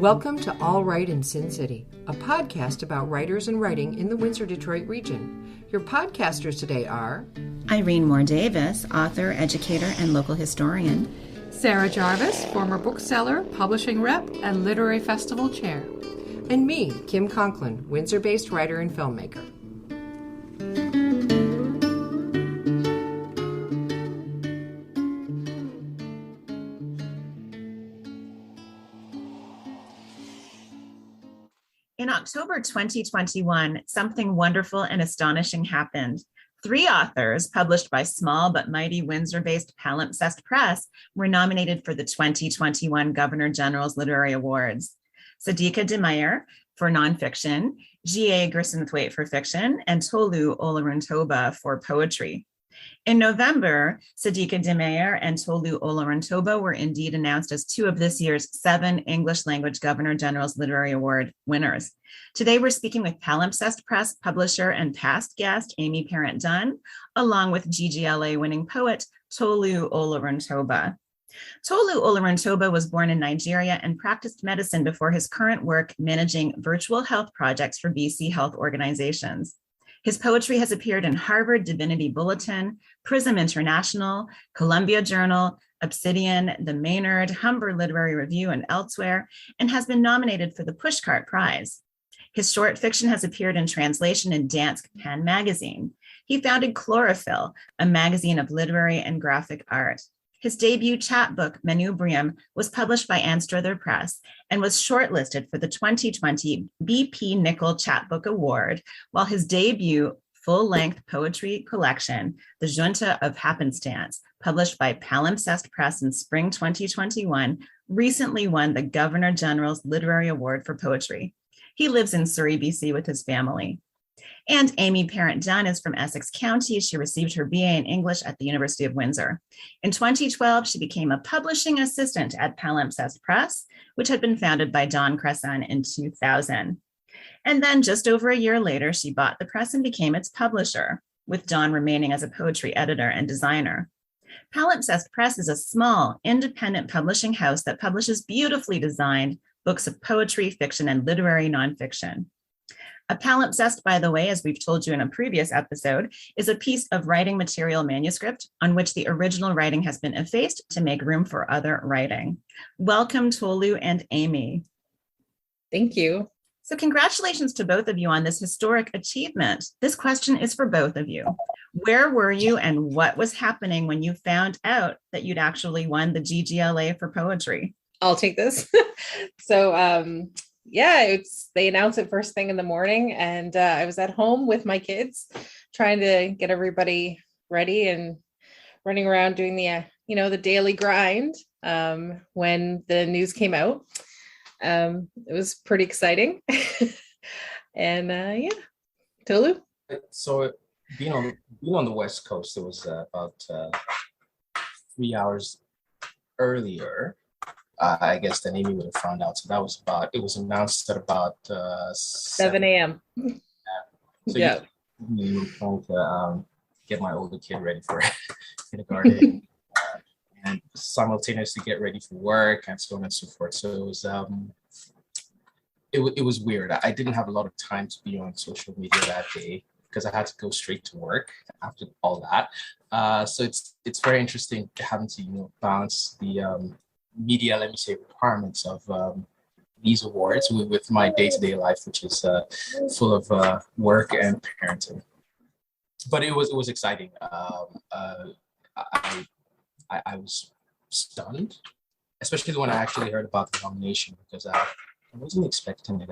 Welcome to All Right in Sin City, a podcast about writers and writing in the Windsor-Detroit region. Your podcasters today are Irene Moore Davis, author, educator, and local historian. Sarah Jarvis, former bookseller, publishing rep, and literary festival chair. And me, Kim Conklin, Windsor-based writer and filmmaker. In October 2021, something wonderful and astonishing happened. 3 authors, published by small but mighty Windsor-based Palimpsest Press, were nominated for the 2021 Governor General's Literary Awards. Sadiqa de Meijer for nonfiction, G.A. Grisenthwaite for fiction, and Tolu Oloruntoba for poetry. In November, Sadiqa de Meijer and Tolu Oloruntoba were indeed announced as 2 of this year's 7 English language Governor General's Literary Award winners. Today, we're speaking with Palimpsest Press publisher and past guest Aimee Parent Dunn, along with GGLA winning poet Tolu Oloruntoba. Tolu Oloruntoba was born in Nigeria and practiced medicine before his current work managing virtual health projects for BC health organizations. His poetry has appeared in Harvard Divinity Bulletin, PRISM International, Columbia Journal, Obsidian, the Maynard, Humber Literary Review, and elsewhere, and has been nominated for the Pushcart Prize. His short fiction has appeared in translation in Dansk PEN Magazine. He founded Klorofyl, a magazine of literary and graphic art. His debut chapbook, Manubrium, was published by Anstruther Press and was shortlisted for the 2020 bpNichol Chapbook Award, while his debut full-length poetry collection, the Junta of Happenstance, published by Palimpsest Press in spring 2021, recently won the Governor General's Literary Award for Poetry. He lives in Surrey, BC with his family. And Aimee Parent Dunn is from Essex County. She received her BA in English at the University of Windsor. In 2012, she became a publishing assistant at Palimpsest Press, which had been founded by Don Cresson in 2000. And then just over a year later, she bought the press and became its publisher, with Don remaining as a poetry editor and designer. Palimpsest Press is a small, independent publishing house that publishes beautifully designed books of poetry, fiction, and literary nonfiction. A palimpsest, by the way, as we've told you in a previous episode, is a piece of writing material manuscript on which the original writing has been effaced to make room for other writing. Welcome, Tolu and Aimee. Thank you. So congratulations to both of you on this historic achievement. This question is for both of you. Where were you and what was happening when you found out that you'd actually won the GGLA for poetry? I'll take this. They announced it first thing in the morning, and I was at home with my kids trying to get everybody ready and running around doing the daily grind when the news came out. It was pretty exciting. And Tolu? So being on the West Coast, it was about 3 hours earlier. I guess then Aimee would have found out. So it was announced at about 7 a.m. So yeah. You were trying to get my older kid ready for kindergarten and simultaneously get ready for work and so on and so forth. So it was weird. I didn't have a lot of time to be on social media that day because I had to go straight to work after all that. So it's very interesting having to balance the media, requirements of these awards with my day-to-day life, which is full of work and parenting. But it was exciting. I was stunned, especially when I actually heard about the nomination, because I wasn't expecting it.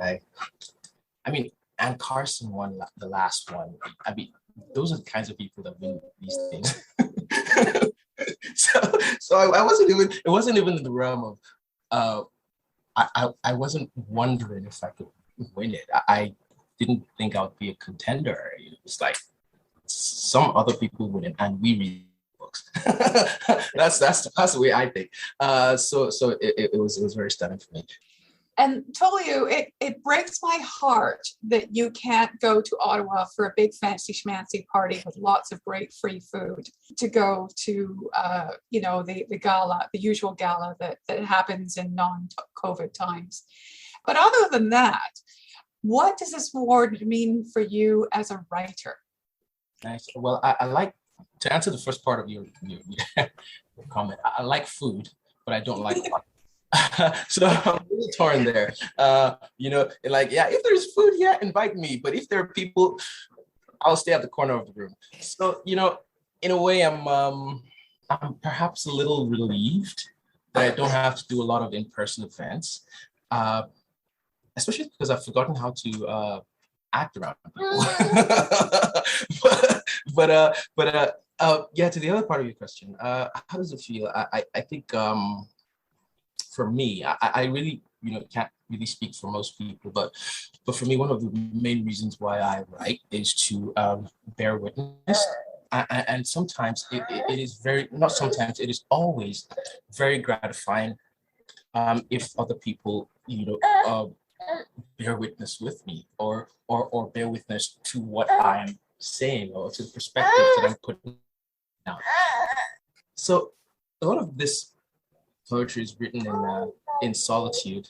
I mean, Anne Carson won the last one. I mean, those are the kinds of people that win these things. So I wasn't even. It wasn't even in the realm of. I wasn't wondering if I could win it. I didn't think I would be a contender. It was like some other people win it, and we read books. that's the way I think. So it was very stunning for me. And Tolu, it breaks my heart that you can't go to Ottawa for a big fancy schmancy party with lots of great free food to go to, the gala, the usual gala that happens in non-COVID times. But other than that, what does this award mean for you as a writer? Nice. Well, I like to answer the first part of your comment. I like food, but I don't like fun. So I'm really torn there. If there's food, yeah, invite me. But if there are people, I'll stay at the corner of the room. So, in a way, I'm perhaps a little relieved that I don't have to do a lot of in-person events, especially because I've forgotten how to act around people. To the other part of your question, how does it feel? I think for me, I really, can't really speak for most people, but for me, one of the main reasons why I write is to bear witness. And sometimes it is not sometimes, it is always very gratifying if other people, bear witness with me or bear witness to what I'm saying or to the perspective that I'm putting out. So a lot of this poetry is written in solitude.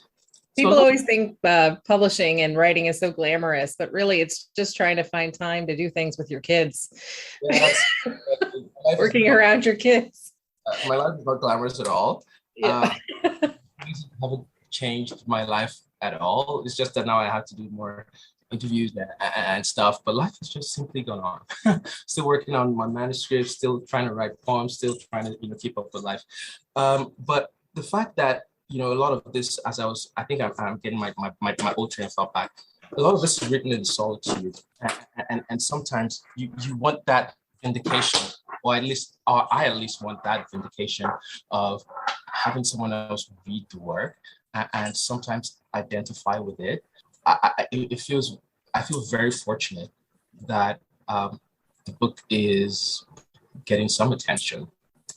People always think publishing and writing is so glamorous, but really it's just trying to find time to do things with your kids. Yeah, working around your kids. My life is not glamorous at all. Yeah. Haven't changed my life at all. It's just that now I have to do more interviews and stuff, but life has just simply gone on. Still working on my manuscript, still trying to write poems, still trying to keep up with life. But the fact that a lot of this, I think I'm getting my old train of thought back. A lot of this is written in solitude, and sometimes you want that vindication, or I at least want that vindication of having someone else read the work and sometimes identify with it. I feel very fortunate that the book is getting some attention,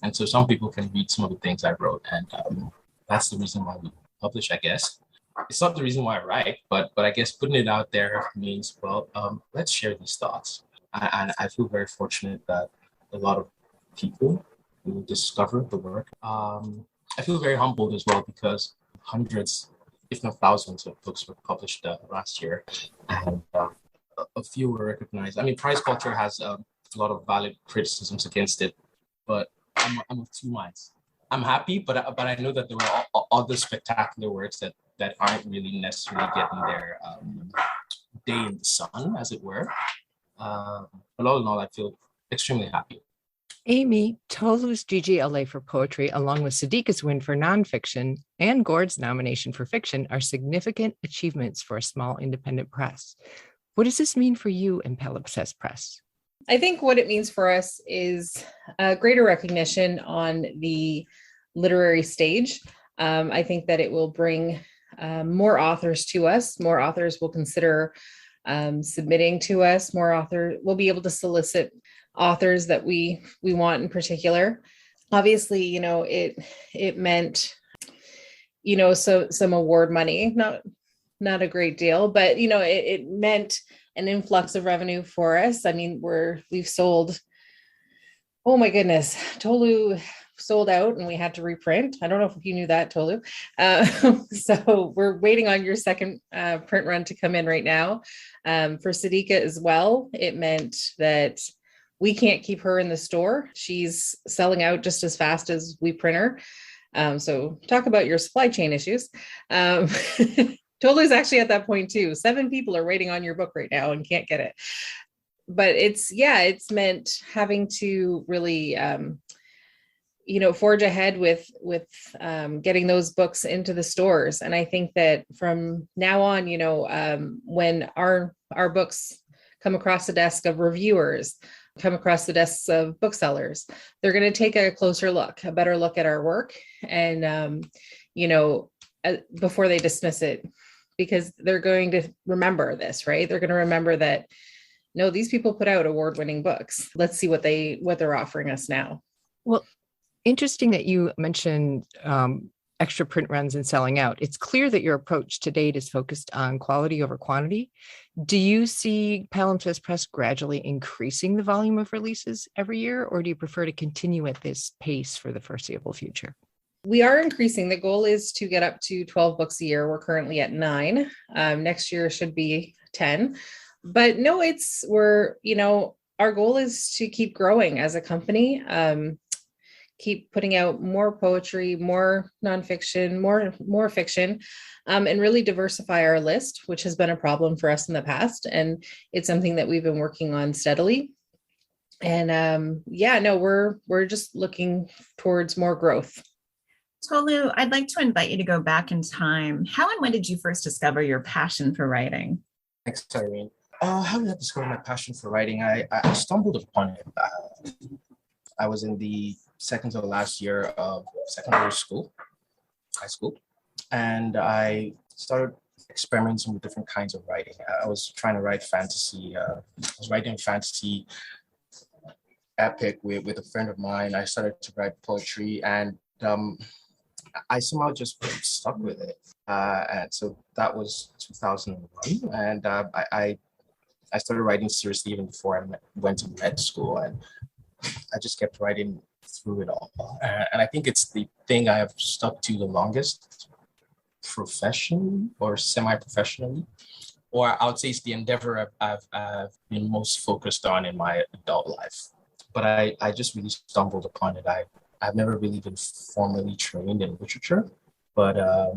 and so some people can read some of the things I wrote, and that's the reason why we publish, I guess. It's not the reason why I write, but I guess putting it out there means, let's share these thoughts. And I feel very fortunate that a lot of people will discover the work. I feel very humbled as well because hundreds, if not thousands of books were published last year, and a few were recognized. I mean, prize culture has a lot of valid criticisms against it, but I'm of two minds. I'm happy, but I know that there were other spectacular works that aren't really necessarily getting their day in the sun, as it were. But all in all, I feel extremely happy. Aimee, Tolu's GGLA for poetry, along with Sadiqa's win for nonfiction and Gord's nomination for fiction, are significant achievements for a small independent press. What does this mean for you and Palimpsest Press? I think what it means for us is a greater recognition on the literary stage. I think that it will bring more authors to us. More authors will consider submitting to us. More authors will be able to solicit authors that we want in particular. Obviously, it meant, so some award money, not a great deal, but it meant an influx of revenue for us. I mean, we've sold, oh my goodness, Tolu sold out and we had to reprint. I don't know if you knew that, Tolu. So we're waiting on your second print run to come in right now. For Sadiqa as well, it meant that we can't keep her in the store. She's selling out just as fast as we print her. So talk about your supply chain issues. Tolu's actually at that point too. 7 people are waiting on your book right now and can't get it. But it's meant having to really, forge ahead with getting those books into the stores. And I think that from now on, when our books come across the desk of reviewers, come across the desks of booksellers, they're going to take a better look at our work, and before they dismiss it, because they're going to remember this, right? They're going to remember that, no, these people put out award-winning books. Let's see what they're offering us now. Well, interesting that you mentioned extra print runs and selling out. It's clear that your approach to date is focused on quality over quantity. Do you see Palimpsest Press gradually increasing the volume of releases every year, or do you prefer to continue at this pace for the foreseeable future? We are increasing. The goal is to get up to 12 books a year. We're currently at 9. Next year should be 10. But no, our goal is to keep growing as a company, keep putting out more poetry, more nonfiction, more fiction, and really diversify our list, which has been a problem for us in the past. And it's something that we've been working on steadily. And we're just looking towards more growth. Tolu, I'd like to invite you to go back in time. How and when did you first discover your passion for writing? Thanks, Irene. How did I discover my passion for writing? I stumbled upon it. I was in the second to the last year of secondary school, high school, and I started experimenting with different kinds of writing. I was trying to write fantasy. I was writing fantasy epic with a friend of mine. I started to write poetry, and I somehow just stuck with it. And so that was 2001. And I started writing seriously even before I went to med school. And I just kept writing through it all. And I think it's the thing I have stuck to the longest, professionally or semi-professionally. Or I would say it's the endeavor I've been most focused on in my adult life. But I just really stumbled upon it. I've never really been formally trained in literature, but I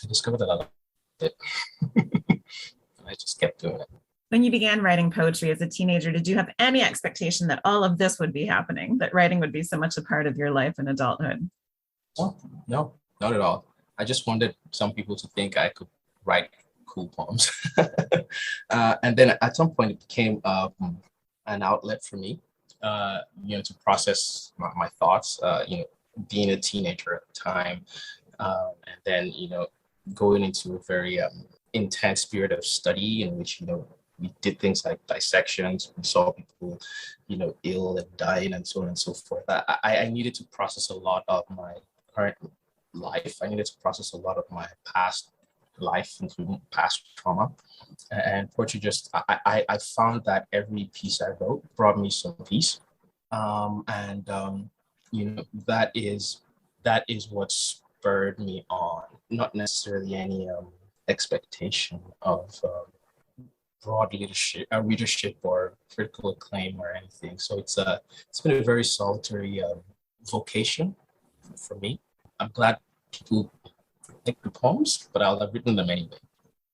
discovered that I loved it. And I just kept doing it. When you began writing poetry as a teenager, did you have any expectation that all of this would be happening, that writing would be so much a part of your life in adulthood? Oh, no, not at all. I just wanted some people to think I could write cool poems. And then at some point it became an outlet for me. To process my thoughts, being a teenager at the time, and then, going into a very intense period of study in which, we did things like dissections, we saw people, ill and dying and so on and so forth. I needed to process a lot of my current life. I needed to process a lot of my past life, including past trauma. And poetry I found that every piece I wrote brought me some peace. That is what spurred me on, not necessarily any expectation of broad readership or critical acclaim or anything. So it's been a very solitary vocation for me. I'm glad people like the poems, but I'll have written them anyway.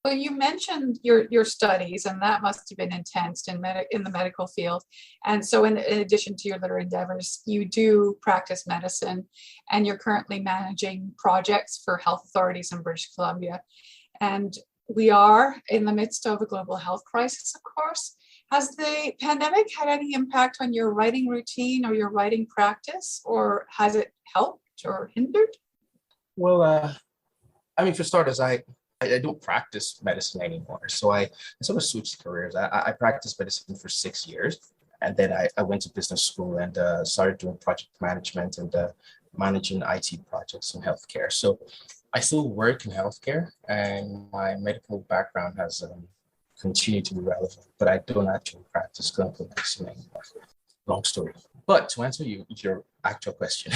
Well, you mentioned your studies, and that must have been intense in the medical field. And so in addition to your literary endeavors, you do practice medicine, and you're currently managing projects for health authorities in British Columbia. And we are in the midst of a global health crisis, of course. Has the pandemic had any impact on your writing routine or your writing practice, or has it helped or hindered? Well, for starters, I don't practice medicine anymore. So I sort of switched careers. I practiced medicine for 6 years. And then I went to business school and started doing project management and managing IT projects in healthcare. So I still work in healthcare, and my medical background has continued to be relevant, but I don't actually practice clinical medicine anymore. Long story. But to answer your actual question,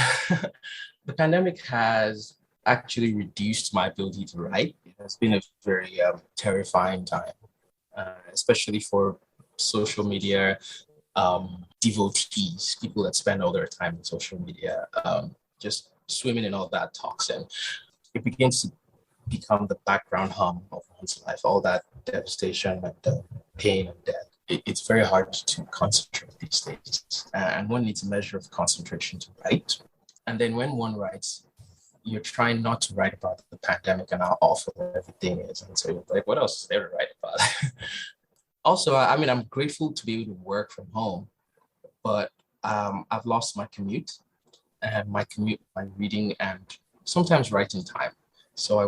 the pandemic has actually reduced my ability to write. It has been a very terrifying time, especially for social media devotees, people that spend all their time on social media, just swimming in all that toxin. It begins to become the background hum of one's life, all that devastation and pain and death. It's very hard to concentrate these days, and one needs a measure of concentration to write. And then when one writes, you're trying not to write about the pandemic and how awful everything is. And so you're like, what else is there to write about? Also, I'm grateful to be able to work from home, but I've lost my commute, and my reading and sometimes writing time. So I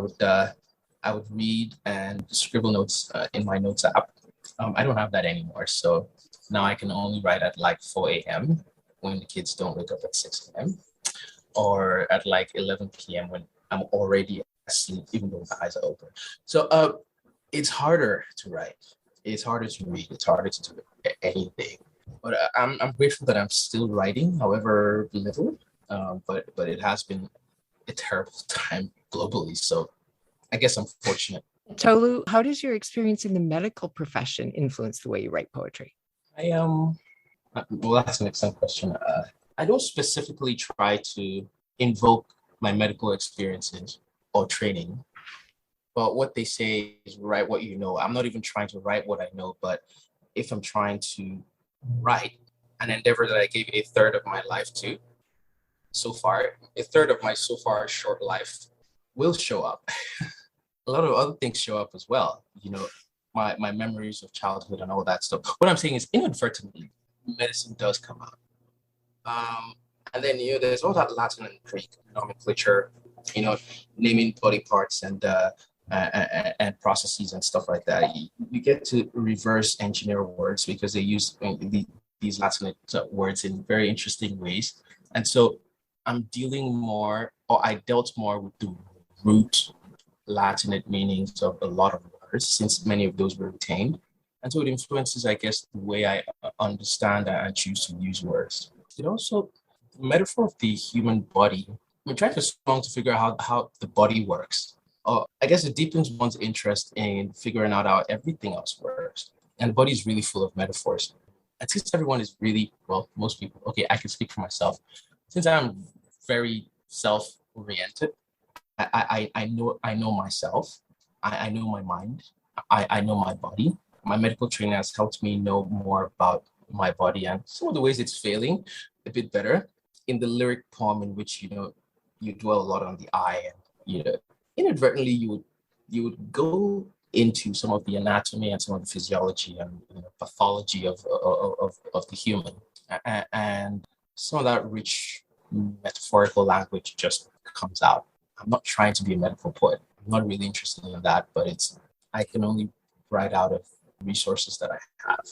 would read and scribble notes in my notes app. I don't have that anymore. So now I can only write at like 4 a.m. when the kids don't wake up at 6 a.m. or at like 11 p.m. when I'm already asleep, even though my eyes are open. So it's harder to write. It's harder to read. It's harder to do anything. But I'm grateful that I'm still writing, however little. But it has been a terrible time globally. So I guess I'm fortunate. Tolu, how does your experience in the medical profession influence the way you write poetry? I well, that's an excellent question. I don't specifically try to invoke my medical experiences or training, but what they say is write what you know. I'm not even trying to write what I know, but if I'm trying to write an endeavor that I gave a third of my life to so far, a third of my so far short life will show up. A lot of other things show up as well, my memories of childhood and all that stuff. What I'm saying is inadvertently, medicine does come out. And then, there's all that Latin and Greek nomenclature, naming body parts and processes and stuff like that. You get to reverse engineer words because they use these Latin words in very interesting ways. And so I'm dealing more, or I dealt more with the root Latinate meanings of a lot of words, since many of those were retained. And so it influences, I guess, the way I understand and choose to use words. It also, the metaphor of the human body, I'm trying to figure out how the body works. I guess it deepens one's interest in figuring out how everything else works. And the body is really full of metaphors. And since everyone is really, well, most people, okay, I can speak for myself. Since I'm very self-oriented, I know myself. I know my mind. I know my body. My medical training has helped me know more about my body and some of the ways it's failing a bit better. In the lyric poem, in which you dwell a lot on the eye, and inadvertently you would go into some of the anatomy and some of the physiology and pathology of the human, and some of that rich metaphorical language just comes out. I'm not trying to be a medical poet. I'm not really interested in that, but I can only write out of resources that I have,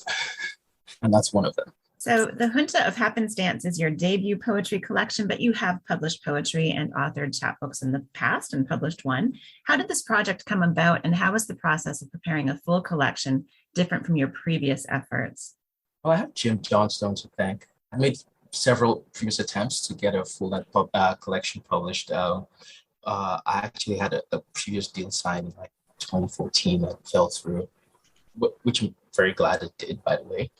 and that's one of them. So the Junta of Happenstance is your debut poetry collection, but you have published poetry and authored chapbooks in the past and published one. How did this project come about, and how was the process of preparing a full collection different from your previous efforts? Well, I have Jim Johnstone to thank. I made several previous attempts to get a full collection published. I actually had a previous deal signed in 2014 that fell through, which I'm very glad it did, by the way.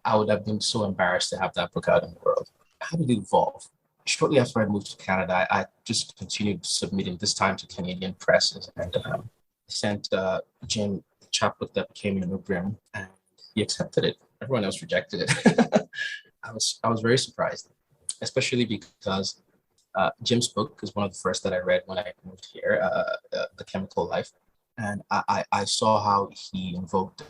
I would have been so embarrassed to have that book out in the world. How did it evolve? Shortly after I moved to Canada, I just continued submitting, this time to Canadian presses, and sent Jim the chapbook that became Manubrium, and he accepted it. Everyone else rejected it. I was very surprised, especially because Jim's book is one of the first that I read when I moved here, The Chemical Life. And I saw how he invoked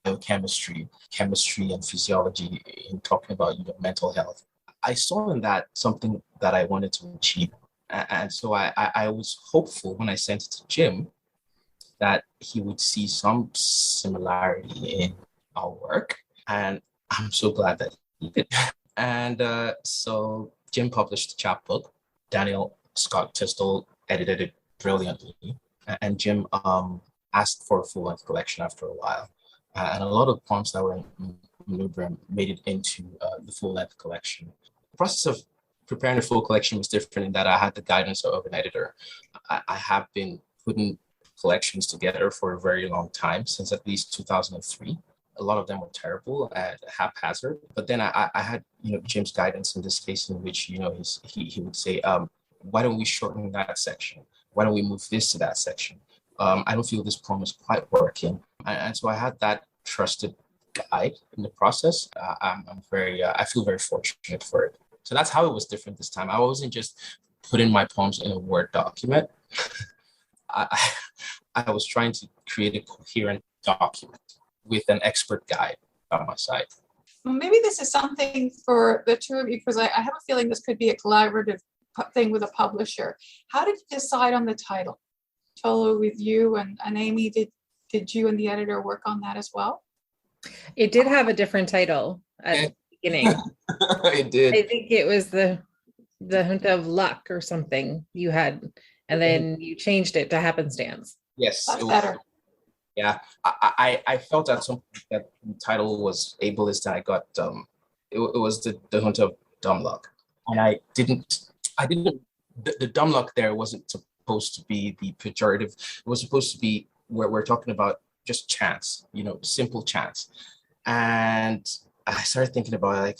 biochemistry, chemistry, and physiology in talking about mental health. I saw in that something that I wanted to achieve. And so I was hopeful when I sent it to Jim that he would see some similarity in our work. And I'm so glad that he did. And so Jim published the chapbook. Daniel Scott Tistel edited it brilliantly. And Jim asked for a full-length collection after a while. And a lot of poems that were in Manubrium made it into the full-length collection. The process of preparing a full collection was different in that I had the guidance of an editor. I have been putting collections together for a very long time, since at least 2003. A lot of them were terrible and haphazard. But then I had Jim's guidance in this case, in which he would say, why don't we shorten that section? Why don't we move this to that section? I don't feel this poem is quite working. And so I had that trusted guide in the process. I feel very fortunate for it. So that's how it was different this time. I wasn't just putting my poems in a Word document. I was trying to create a coherent document with an expert guide by my side. Well, maybe this is something for the two of you, because I have a feeling this could be a collaborative thing with a publisher. How did you decide on the title? Tolu, with you and Aimee, did you and the editor work on that as well? It did have a different title at the beginning. It did. I think it was the Junta of Luck or something you had, and then you changed it to Happenstance. Yes. That's better. Yeah, I felt at some point that the title was ableist. I got it was the Junta of Dumb Luck, and I didn't the dumb luck there wasn't supposed to be the pejorative. It was supposed to be where we're talking about just chance, simple chance. And I started thinking about it, like,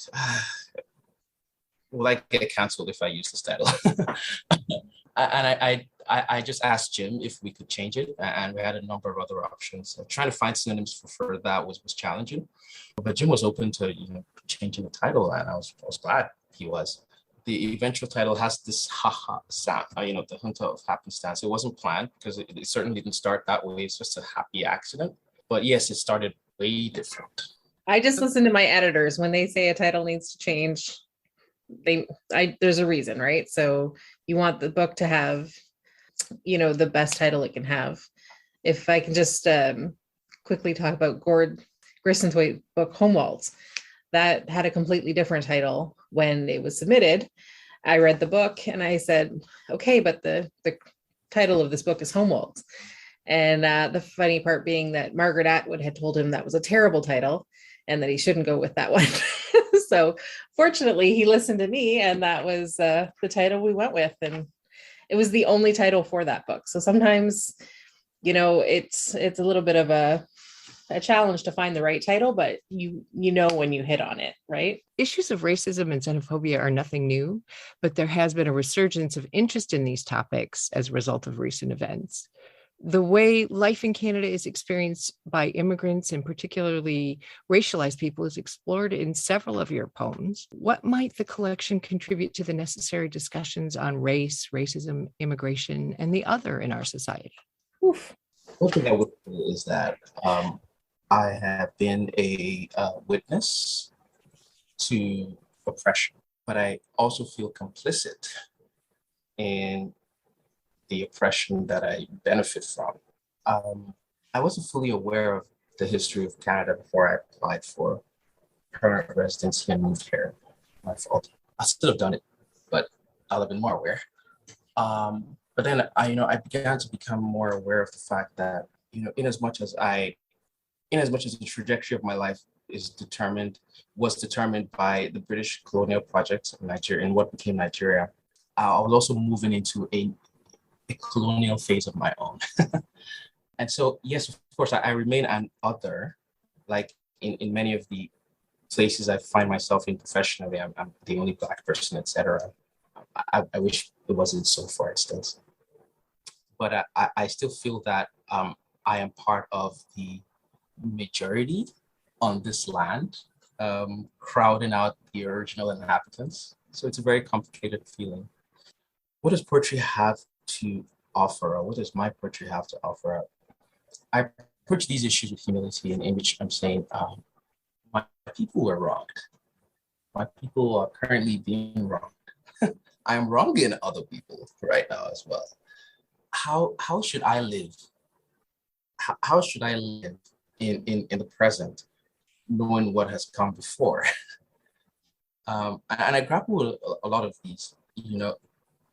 will I get canceled if I use this title? And I just asked Jim if we could change it, and we had a number of other options. Trying to find synonyms for that was challenging, but Jim was open to changing the title, and I was glad he was. The eventual title has this haha sound, the Junta of Happenstance. It wasn't planned because it certainly didn't start that way. It's just a happy accident. But yes, it started way different. I just listen to my editors when they say a title needs to change. There's a reason, right? So you want the book to have, the best title it can have. If I can just quickly talk about Grisenthwaite book Homewalds, that had a completely different title when it was submitted. I read the book and I said, okay, but the title of this book is Homewalds. And the funny part being that Margaret Atwood had told him that was a terrible title and that he shouldn't go with that one. So fortunately, he listened to me, and that was the title we went with. And it was the only title for that book. So sometimes, it's a little bit of a challenge to find the right title, but when you hit on it, right? Issues of racism and xenophobia are nothing new, but there has been a resurgence of interest in these topics as a result of recent events. The way life in Canada is experienced by immigrants and particularly racialized people is explored in several of your poems. What might the collection contribute to the necessary discussions on race, racism, immigration, and the other in our society? Oof. One thing I would say is that I have been a witness to oppression, but I also feel complicit in the oppression that I benefit from. I wasn't fully aware of the history of Canada before I applied for permanent residency and moved here. My fault. I should have done it, but I'll have been more aware. But then I began to become more aware of the fact that, in as much as the trajectory of my life was determined by the British colonial project of Nigeria and what became Nigeria, I was also moving into a colonial phase of my own. And so, yes, of course, I remain an other, like in many of the places I find myself in professionally. I'm the only Black person, etc. I wish it wasn't so, for instance. But I still feel that I am part of the majority on this land, crowding out the original inhabitants. So it's a very complicated feeling. What does poetry have to offer, or what does my poetry have to offer? I approach these issues with humility, in which I'm saying, my people were wronged. My people are currently being wronged. I am wronging other people right now as well. How should I live? How should I live in the present, knowing what has come before? And I grapple with a lot of these,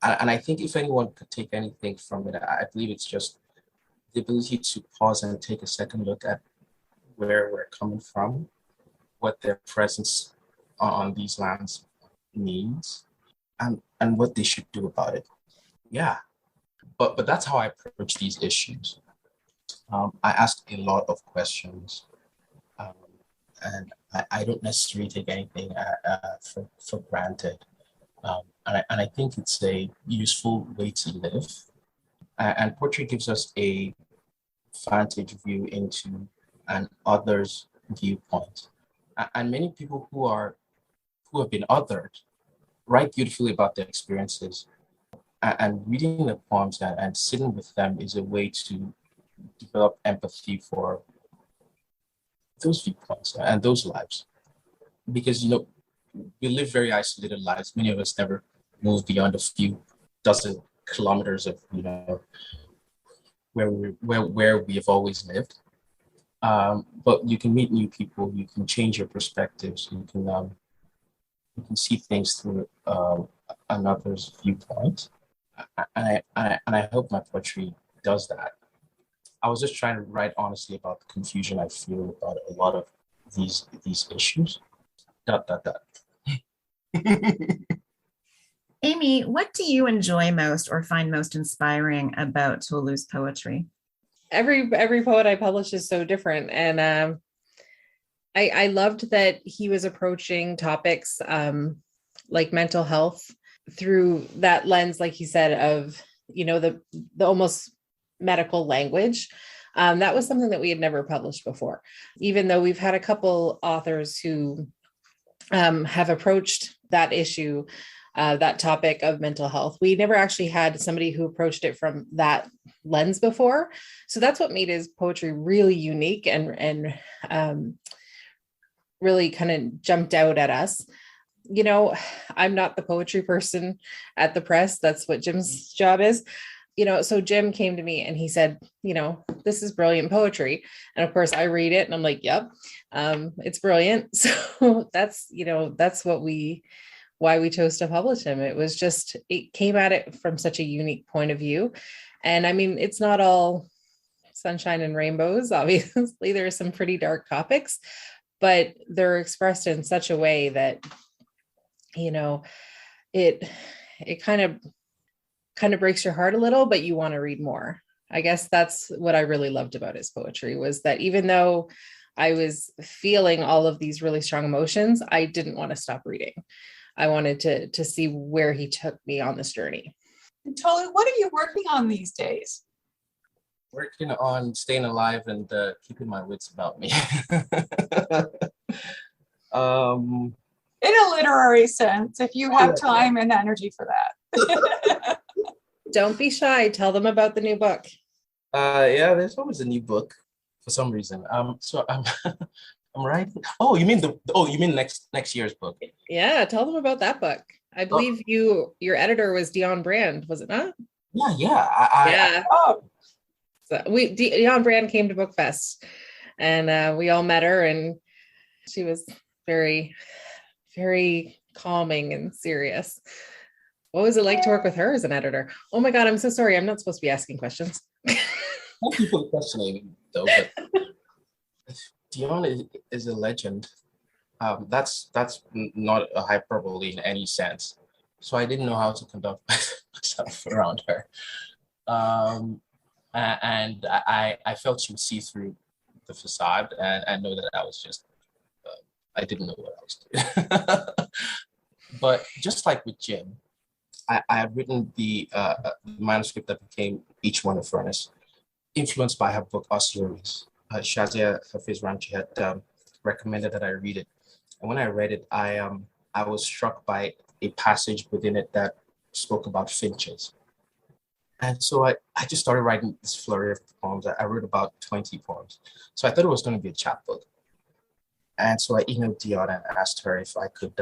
and I think if anyone could take anything from it, I believe it's just the ability to pause and take a second look at where we're coming from, what their presence on these lands means, and what they should do about it. Yeah, but that's how I approach these issues. I ask a lot of questions, and I don't necessarily take anything for granted. And I think it's a useful way to live. And poetry gives us a vantage view into an other's viewpoint. And many people who have been othered write beautifully about their experiences. And reading the poems and sitting with them is a way to develop empathy for those viewpoints and those lives. Because, we live very isolated lives. Many of us never move beyond a few dozen kilometers of, where we have always lived. But you can meet new people. You can change your perspectives. You can see things through another's viewpoint. And I hope my poetry does that. I was just trying to write honestly about the confusion I feel about a lot of these issues. ... Aimee, what do you enjoy most or find most inspiring about Tolu's poetry? Every poet I publish is so different, and I loved that he was approaching topics like mental health through that lens, like he said, of the almost medical language. That was something that we had never published before, even though we've had a couple authors who have approached that issue, that topic of mental health. We never actually had somebody who approached it from that lens before. So that's what made his poetry really unique and really kind of jumped out at us. I'm not the poetry person at the press. That's what Jim's job is. So Jim came to me and he said, this is brilliant poetry. And of course I read it and I'm like, yep, it's brilliant. So that's why we chose to publish him. It came at it from such a unique point of view. And I mean, it's not all sunshine and rainbows. Obviously, there are some pretty dark topics, but they're expressed in such a way that, it kind of breaks your heart a little, but you want to read more. I guess that's what I really loved about his poetry, was that even though I was feeling all of these really strong emotions, I didn't want to stop reading. I wanted to see where he took me on this journey. Tolu, what are you working on these days? Working on staying alive and keeping my wits about me. In a literary sense, if you have time and energy for that. Don't be shy. Tell them about the new book. Yeah, there's always a new book for some reason. So I'm I'm writing. Oh, you mean next year's book? Yeah, tell them about that book. I believe your editor was Dion Brand, was it not? Yeah. So Dion Brand came to Book Fest, and we all met her, and she was very, very calming and serious. What was it like to work with her as an editor? Oh my God, I'm so sorry. I'm not supposed to be asking questions. Thank you for questioning, though. But Dion is a legend. That's not a hyperbole in any sense. So I didn't know how to conduct myself around her. And I felt she would see through the facade and know that I was just, I didn't know what I was doing. But just like with Jim, I had written the manuscript that became Each One a Furnace, influenced by her book Ossuaries. Shazia Hafiz Ramchi had recommended that I read it. And when I read it, I was struck by a passage within it that spoke about finches. And so I just started writing this flurry of poems. I wrote about 20 poems. So I thought it was going to be a chapbook. And so I emailed Dion and asked her if I could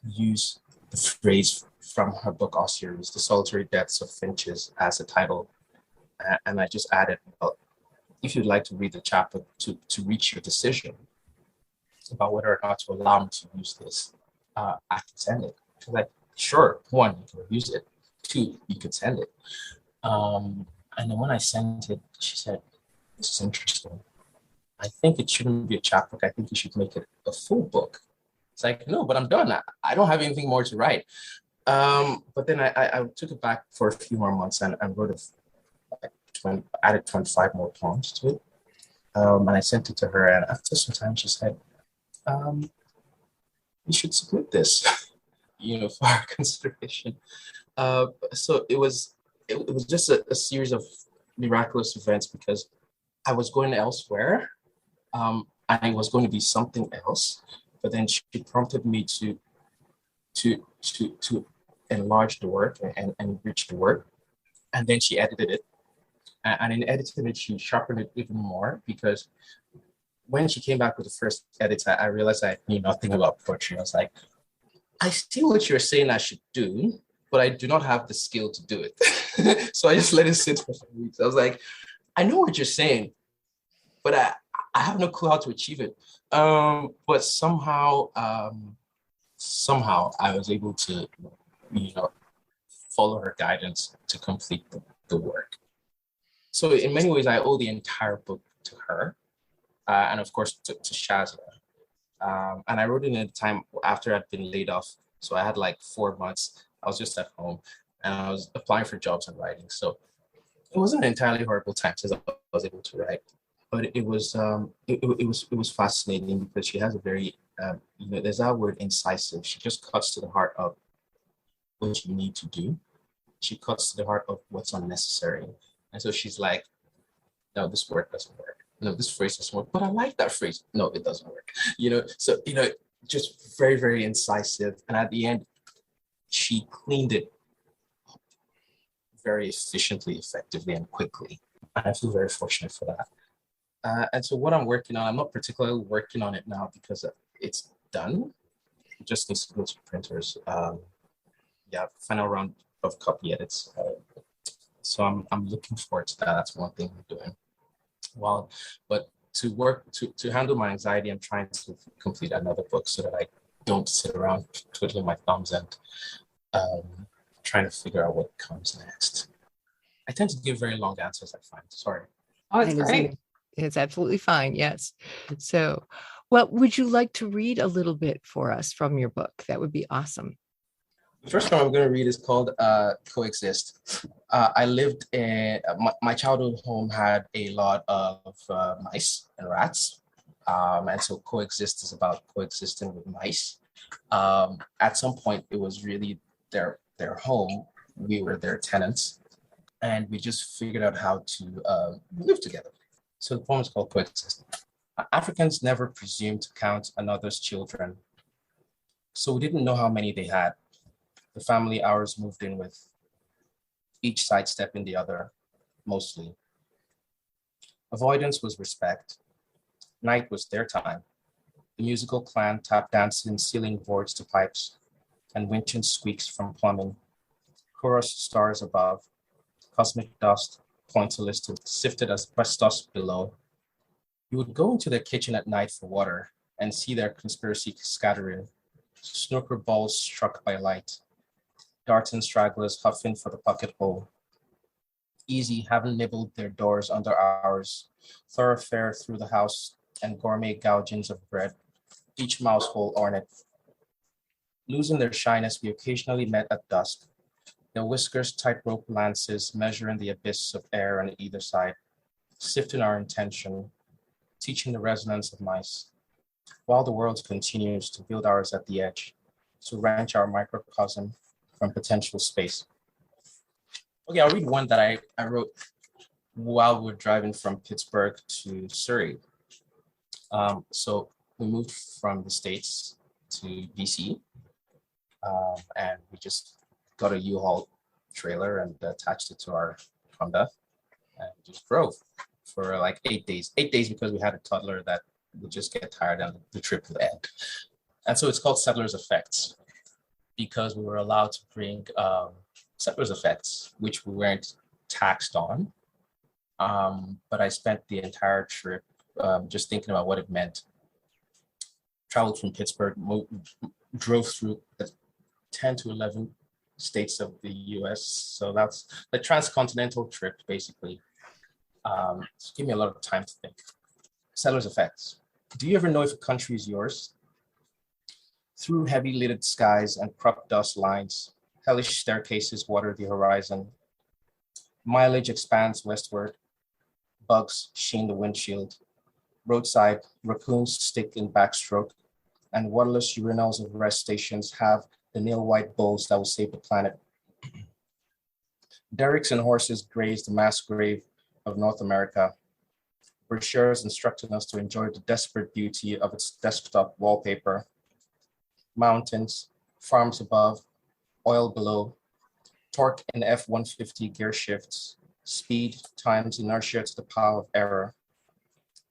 use the phrase from her book Ossuaries, The Solitary Deaths of Finches, as a title. And I just added, well, if you'd like to read the chapbook to reach your decision about whether or not to allow me to use this, I can send it. I was like, sure, 1, you can use it. 2, you could send it. And then when I sent it, she said, this is interesting. I think it shouldn't be a chapbook. I think you should make it a full book. It's like, no, but I'm done. I don't have anything more to write. But then I took it back for a few more months and wrote added 25 more poems to it. And I sent it to her. And after some time, she said, you should submit this, for our consideration. So it was just a series of miraculous events, because I was going elsewhere, and it was going to be something else. But then she prompted me to enlarge the work and enrich the work, and then she edited it. And in editing it, she sharpened it even more, because when she came back with the first edit, I realized I knew nothing about poetry. I was like, I see what you're saying I should do, but I do not have the skill to do it. So I just let it sit for some weeks. I was like, I know what you're saying, but I have no clue how to achieve it. But somehow I was able to, follow her guidance to complete the work. So in many ways, I owe the entire book to her, and of course to Shazia. And I wrote it in a time after I'd been laid off. So I had like 4 months I was just at home and I was applying for jobs and writing. So it wasn't an entirely horrible time since I was able to write, but it was fascinating because she has a very there's that word incisive. She just cuts to the heart of what you need to do. She cuts to the heart of what's unnecessary. And so she's like, no, this word doesn't work. No, this phrase doesn't work. But I like that phrase. No, it doesn't work. So just very, very incisive. And at the end, she cleaned it very efficiently, effectively, and quickly. And I feel very fortunate for that. And so what I'm working on, I'm not particularly working on it now because it's done. It just needs to go to printers. Final round of copy edits. So I'm looking forward to that. That's one thing I'm doing. But to handle my anxiety, I'm trying to complete another book so that I don't sit around twiddling my thumbs and trying to figure out what comes next. I tend to give very long answers, I find. Sorry. Oh, it's great. It's absolutely fine. Yes. So, would you like to read a little bit for us from your book? That would be awesome. The first one I'm going to read is called Coexist. I lived in, my childhood home had a lot of mice and rats. And so Coexist is about coexisting with mice. At some point, it was really their home. We were their tenants. And we just figured out how to live together. So the poem is called Coexist. Africans never presumed to count another's children. So we didn't know how many they had. The family ours moved in with, each sidestepping the other, mostly. Avoidance was respect. Night was their time. The musical clan tap dancing ceiling boards to pipes and winching squeaks from plumbing. Chorus stars above, cosmic dust, pointillisted, sifted as asbestos below. You would go into their kitchen at night for water and see their conspiracy scattering, snooker balls struck by light. Darting stragglers huffing for the pocket hole. Easy, haven't nibbled their doors under ours. Thoroughfare through the house and gourmet gougings of bread, each mouse hole ornate. Losing their shyness, we occasionally met at dusk. Their whiskers tightrope lances measuring the abyss of air on either side, sifting our intention, teaching the resonance of mice. While the world continues to build ours at the edge, to wrench our microcosm from potential space. Okay, I'll read one that I wrote while we were driving from Pittsburgh to Surrey. So we moved from the States to BC, and we just got a U-Haul trailer and attached it to our Honda and just drove for like 8 days. 8 days because we had a toddler that would just get tired and the trip would end. And so it's called Settlers Effects, because we were allowed to bring settlers' effects, which we weren't taxed on. But I spent the entire trip just thinking about what it meant. Traveled from Pittsburgh, drove through 10 to 11 states of the US. So that's the transcontinental trip, basically. It's given me a lot of time to think. Settlers' effects. Do you ever know if a country is yours? Through heavy lidded skies and crop dust lines, hellish staircases water the horizon. Mileage expands westward. Bugs sheen the windshield. Roadside, raccoons stick in backstroke, and waterless urinals of rest stations have the nail-white bowls that will save the planet. Derricks and horses graze the mass grave of North America. Brochures instructing us to enjoy the desperate beauty of its desktop wallpaper. Mountains, farms above, oil below, torque in F-150 gear shifts, speed times inertia to the power of error.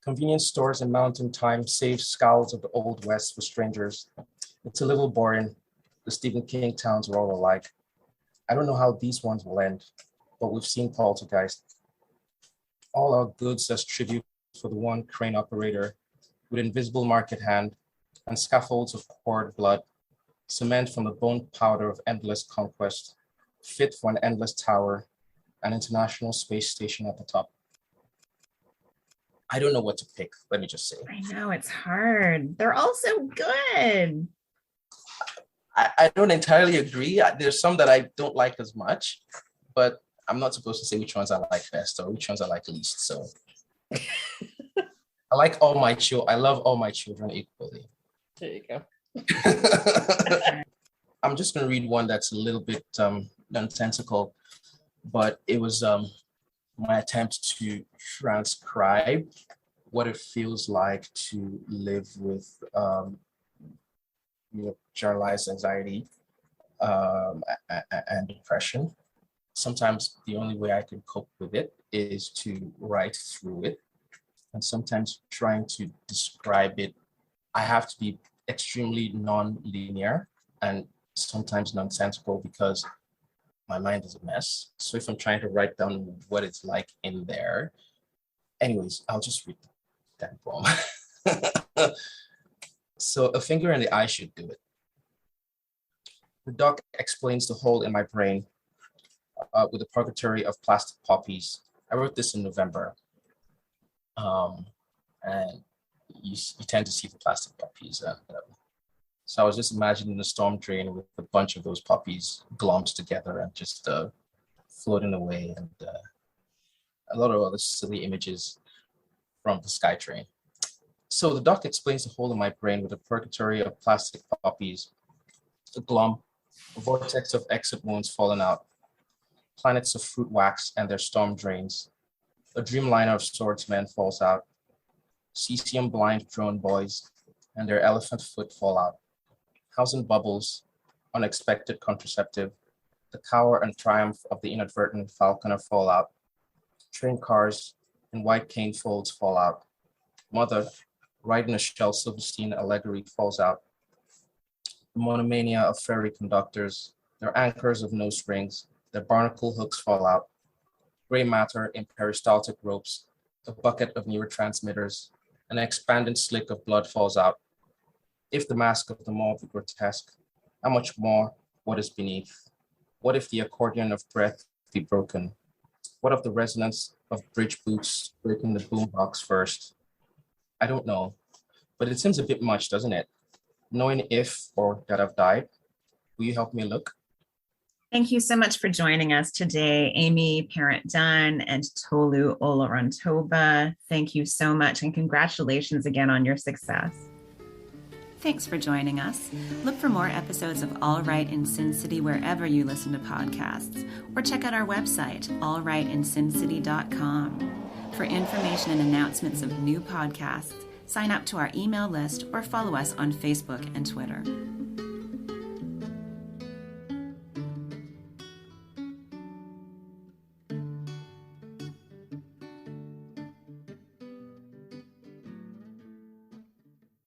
Convenience stores in mountain time save scowls of the Old West for strangers. It's a little boring. The Stephen King towns are all alike. I don't know how these ones will end, but we've seen poltergeist. All our goods as tribute for the one crane operator with invisible market hand and scaffolds of poured blood, cement from the bone powder of endless conquest, fit for an endless tower, an international space station at the top. I don't know what to pick, let me just say. I know, it's hard. They're all so good. I don't entirely agree. There's some that I don't like as much, but I'm not supposed to say which ones I like best or which ones I like least. So I like all my children. I love all my children equally. There you go. I'm just going to read one that's a little bit nonsensical, but it was my attempt to transcribe what it feels like to live with generalized anxiety and depression. Sometimes the only way I can cope with it is to write through it. And sometimes trying to describe it, I have to be extremely non-linear and sometimes nonsensical because my mind is a mess. So if I'm trying to write down what it's like in there, anyways, I'll just read that poem. So a finger in the eye should do it. The doc explains the hole in my brain with a purgatory of plastic poppies. I wrote this in November. And you tend to see the plastic poppies. So I was just imagining the storm drain with a bunch of those poppies glommed together and just floating away, and a lot of other silly images from the SkyTrain. So the doc explains the hole in my brain with a purgatory of plastic poppies, a glom, a vortex of exit wounds falling out, planets of fruit wax and their storm drains, a dreamliner of swordsmen falls out, cesium blind drone boys and their elephant foot fall out, housing bubbles, unexpected contraceptive, the cower and triumph of the inadvertent falconer fall out, train cars and white cane folds fall out, mother riding a Shel Silverstein allegory falls out, the monomania of ferry conductors, their anchors of no springs, their barnacle hooks fall out, gray matter in peristaltic ropes, a bucket of neurotransmitters, an expanding slick of blood falls out. If the mask of the mob be grotesque, how much more what is beneath? What if the accordion of breath be broken? What of the resonance of bridge boots breaking the boombox first? I don't know, but it seems a bit much, doesn't it? Knowing if or that I've died. Will you help me look? Thank you so much for joining us today, Aimee Parent Dunn and Tolu Oloruntoba. Thank you so much, and congratulations again on your success. Thanks for joining us. Look for more episodes of All Right in Sin City wherever you listen to podcasts, or check out our website, allrightinsincity.com. For information and announcements of new podcasts, sign up to our email list or follow us on Facebook and Twitter.